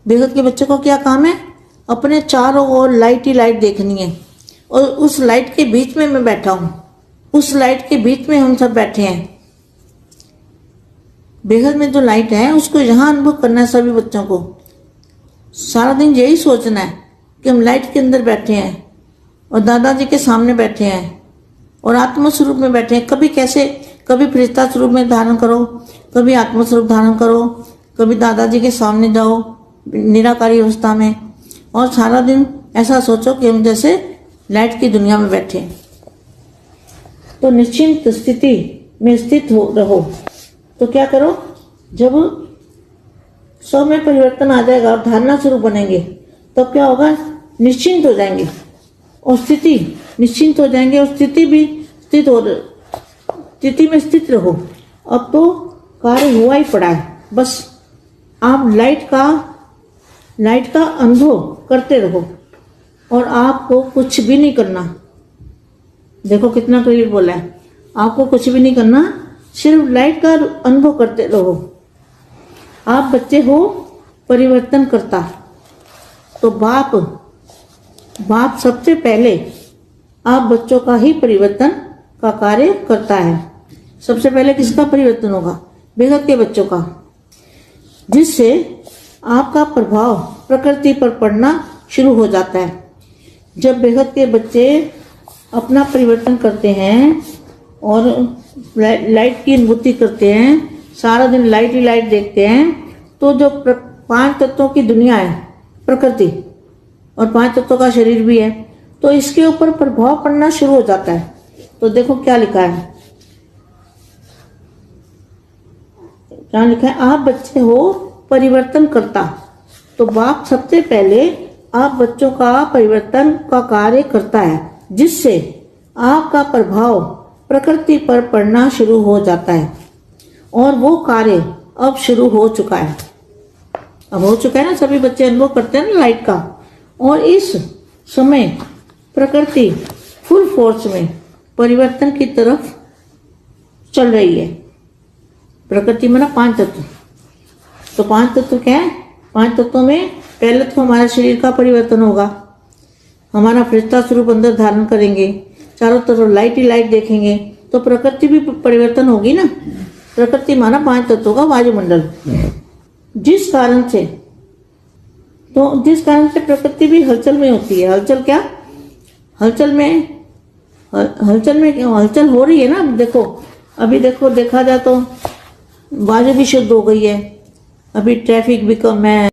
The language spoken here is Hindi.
बेहद के बच्चों को क्या काम है? अपने चारों ओर लाइट ही लाइट देखनी है, और उस लाइट के बीच में मैं बैठा हूं, उस लाइट के बीच में हम सब बैठे हैं। बेहद में जो लाइट है उसको यहाँ अनुभव करना है सभी बच्चों को। सारा दिन यही सोचना है कि हम लाइट के अंदर बैठे हैं और दादाजी के सामने बैठे हैं और आत्म स्वरूप में बैठे हैं। कभी कैसे, कभी फरिश्ता स्वरूप में धारण करो, कभी आत्म स्वरूप धारण करो, कभी दादाजी के सामने जाओ निराकारी अवस्था में, और सारा दिन ऐसा सोचो कि हम जैसे लाइट की दुनिया में बैठे हैं। तो निश्चिंत स्थिति में स्थित हो रहो। तो क्या करो, जब स्व में परिवर्तन आ जाएगा और धारणा स्वरूप बनेंगे तब क्या होगा? निश्चिंत हो जाएंगे और स्थिति निश्चिंत हो जाएंगे और स्थिति भी स्थिति में स्थित रहो। अब तो कार्य हुआ ही पड़ा है, बस आप लाइट का अनुभव करते रहो और आपको कुछ भी नहीं करना। देखो कितना क्लियर बोला है, आपको कुछ भी नहीं करना, सिर्फ लाइट का अनुभव करते रहो। आप बच्चे हो परिवर्तन करता, तो बाप सबसे पहले आप बच्चों का ही परिवर्तन का कार्य करता है। सबसे पहले किसका परिवर्तन होगा? बेहद के बच्चों का, जिससे आपका प्रभाव प्रकृति पर पड़ना शुरू हो जाता है। जब बेहद के बच्चे अपना परिवर्तन करते हैं और लाइट की अनुभूति करते हैं, सारा दिन लाइट ही लाइट देखते हैं, तो जो 5 तत्वों की दुनिया है, प्रकृति, और 5 तत्वों का शरीर भी है, तो इसके ऊपर प्रभाव पड़ना शुरू हो जाता है। तो देखो क्या लिखा है, क्या लिखा है? आप बच्चे हो परिवर्तन करता, तो बाप सबसे पहले आप बच्चों का परिवर्तन का कार्य करता है, जिससे आपका प्रभाव प्रकृति पर पड़ना शुरू हो जाता है। और वो कार्य अब शुरू हो चुका है, अब हो चुका है ना। सभी बच्चे अनुभव करते हैं ना लाइट का। और इस समय प्रकृति फुल फोर्स में परिवर्तन की तरफ चल रही है। प्रकृति में ना 5 तत्व, तो 5 तत्व क्या है? 5 तत्वों में पहले तो हमारे शरीर का परिवर्तन होगा, हमारा फरिश्ता स्वरूप अंदर धारण करेंगे, चारों तरफ लाइट ही लाइट देखेंगे, तो प्रकृति भी परिवर्तन होगी ना। प्रकृति माना 5 तत्वों का वायुमंडल, जिस कारण से प्रकृति भी हलचल में होती है। हलचल क्या? हलचल में हलचल हो रही है ना। देखो अभी देखा जाए तो वायु भी शुद्ध हो गई है, अभी ट्रैफिक भी कम है।